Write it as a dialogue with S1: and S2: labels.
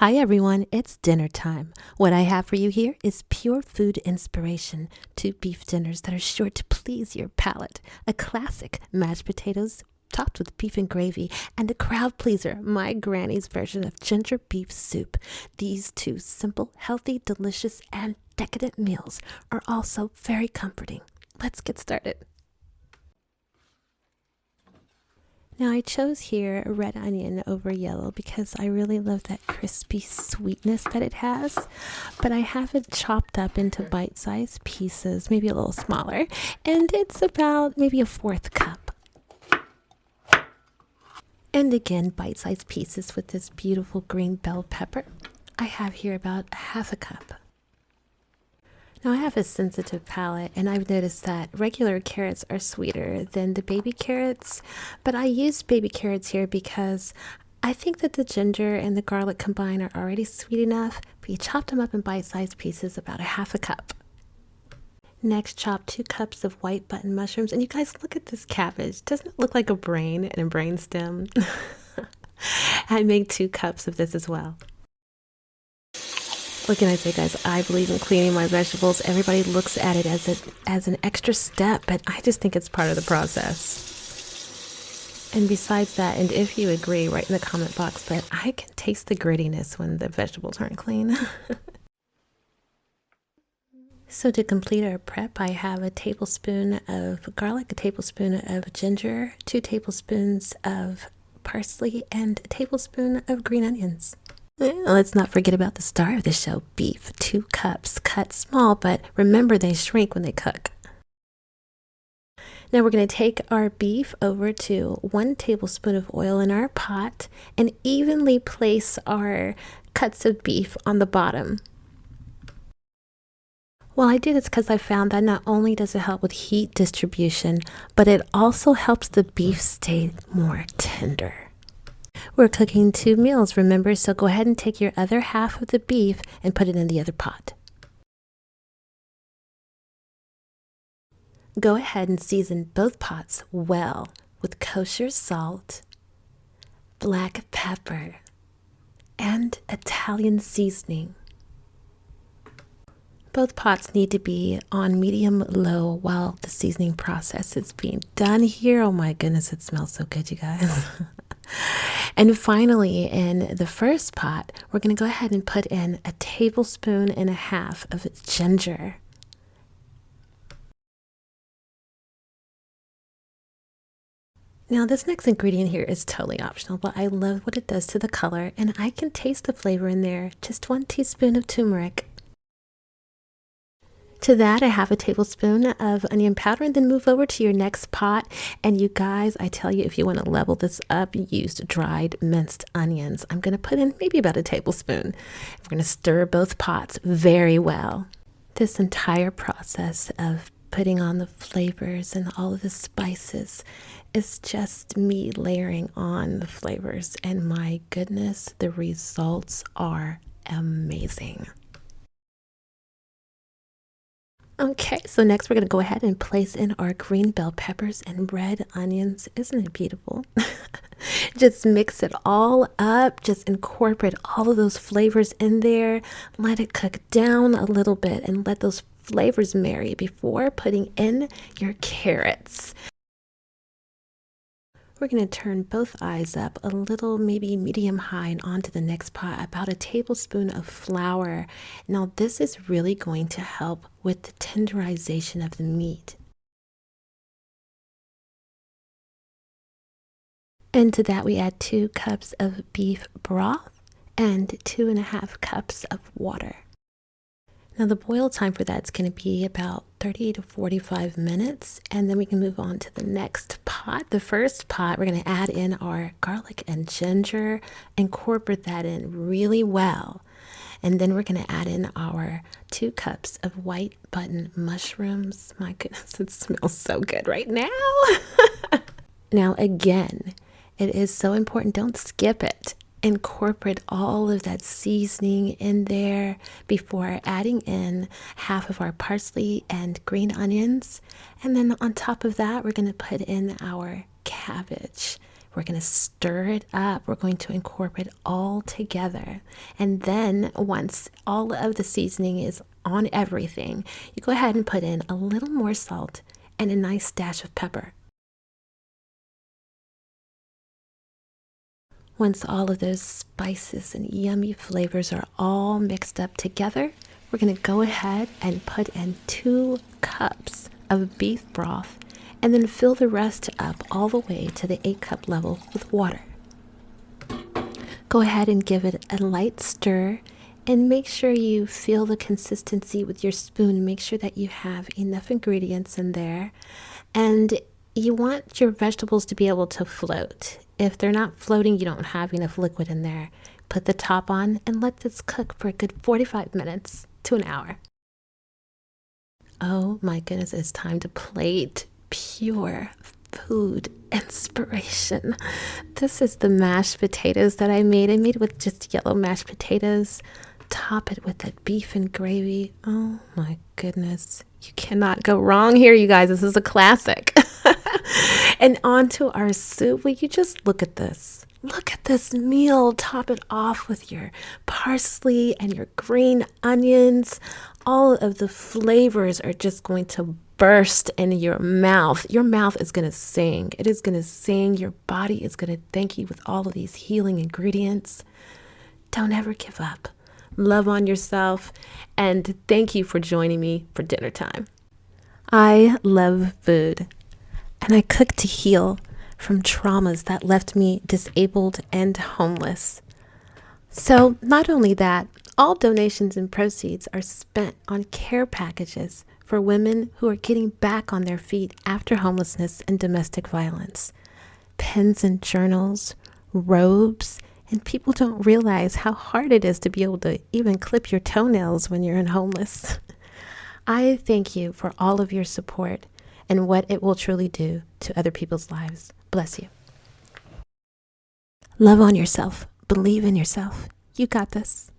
S1: Hi everyone, it's dinner time. What I have for you here is pure food inspiration. 2 beef dinners that are sure to please your palate. A classic, mashed potatoes topped with beef and gravy, and a crowd pleaser, my granny's version of ginger beef soup. These 2 simple, healthy, delicious, and decadent meals are also very comforting. Let's get started. Now I chose here a red onion over yellow because I really love that crispy sweetness that it has, but I have it chopped up into bite-sized pieces, maybe a little smaller, and it's about maybe a 1/4 cup. And again, bite-sized pieces with this beautiful green bell pepper. I have here about 1/2 cup. Now I have a sensitive palate, and I've noticed that regular carrots are sweeter than the baby carrots, but I used baby carrots here because I think that the ginger and the garlic combined are already sweet enough, but you chop them up in bite-sized pieces, about 1/2 cup. Next, chop 2 cups of white button mushrooms, and you guys look at this cabbage. Doesn't it look like a brain and a brain stem? I make 2 cups of this as well. What can I say, guys? I believe in cleaning my vegetables. Everybody looks at it as an extra step, but I just think it's part of the process. And besides that, and if you agree, write in the comment box, but I can taste the grittiness when the vegetables aren't clean. So to complete our prep, I have a tablespoon of garlic, a tablespoon of ginger, 2 tablespoons of parsley, and a tablespoon of green onions. Let's not forget about the star of the show, beef. 2 cups, cut small, but remember they shrink when they cook. Now we're going to take our beef over to 1 tablespoon of oil in our pot and evenly place our cuts of beef on the bottom. Well, I do this because I found that not only does it help with heat distribution, but it also helps the beef stay more tender. We're cooking 2 meals, remember, so go ahead and take your other half of the beef and put it in the other pot. Go ahead and season both pots well with kosher salt, black pepper, and Italian seasoning. Both pots need to be on medium-low while the seasoning process is being done here. Oh my goodness, it smells so good, you guys. And finally, in the first pot, we're going to go ahead and put in 1.5 tablespoons of ginger. Now, this next ingredient here is totally optional, but I love what it does to the color, and I can taste the flavor in there. Just 1 teaspoon of turmeric. To that, I have 1 tablespoon of onion powder, and then move over to your next pot. And you guys, I tell you, if you want to level this up, use dried minced onions. I'm going to put in maybe about 1 tablespoon. We're going to stir both pots very well. This entire process of putting on the flavors and all of the spices is just me layering on the flavors. And my goodness, the results are amazing. Okay, so next we're going to go ahead and place in our green bell peppers and red onions. Isn't it beautiful? Just mix it all up. Just incorporate all of those flavors in there. Let it cook down a little bit and let those flavors marry before putting in your carrots. We're going to turn both eyes up a little, maybe medium high, and onto the next pot, about 1 tablespoon of flour. Now this is really going to help with the tenderization of the meat. And to that we add 2 cups of beef broth and 2.5 cups of water. Now the boil time for that's going to be about 30 to 45 minutes, and then we can move on to the next pot. The first pot, we're going to add in our garlic and ginger, incorporate that in really well. And then we're going to add in our 2 cups of white button mushrooms. My goodness, it smells so good right now. Now again, it is so important, don't skip it. Incorporate all of that seasoning in there before adding in half of our parsley and green onions. And then on top of that, we're going to put in our cabbage. We're going to stir it up. We're going to incorporate all together. And then once all of the seasoning is on everything, you go ahead and put in a little more salt and a nice dash of pepper. Once all of those spices and yummy flavors are all mixed up together, we're going to go ahead and put in 2 cups of beef broth and then fill the rest up all the way to the 8-cup level with water. Go ahead and give it a light stir and make sure you feel the consistency with your spoon. Make sure that you have enough ingredients in there, and you want your vegetables to be able to float. If they're not floating, you don't have enough liquid in there. Put the top on and let this cook for a good 45 minutes to an hour. Oh my goodness, it's time to plate. Pure food inspiration. This is the mashed potatoes that I made. I made it with just yellow mashed potatoes. Top it with that beef and gravy. Oh my goodness. You cannot go wrong here, you guys. This is a classic. And on to our soup. Will you just look at this? Look at this meal. Top it off with your parsley and your green onions. All of the flavors are just going to burst in your mouth. Your mouth is going to sing. It is going to sing. Your body is going to thank you with all of these healing ingredients. Don't ever give up. Love on yourself. And thank you for joining me for dinner time. I love food. And I cook to heal from traumas that left me disabled and homeless. So not only that, all donations and proceeds are spent on care packages for women who are getting back on their feet after homelessness and domestic violence. Pens and journals, robes, and people don't realize how hard it is to be able to even clip your toenails when you're homeless. I thank you for all of your support and what it will truly do to other people's lives. Bless you. Love on yourself. Believe in yourself. You got this.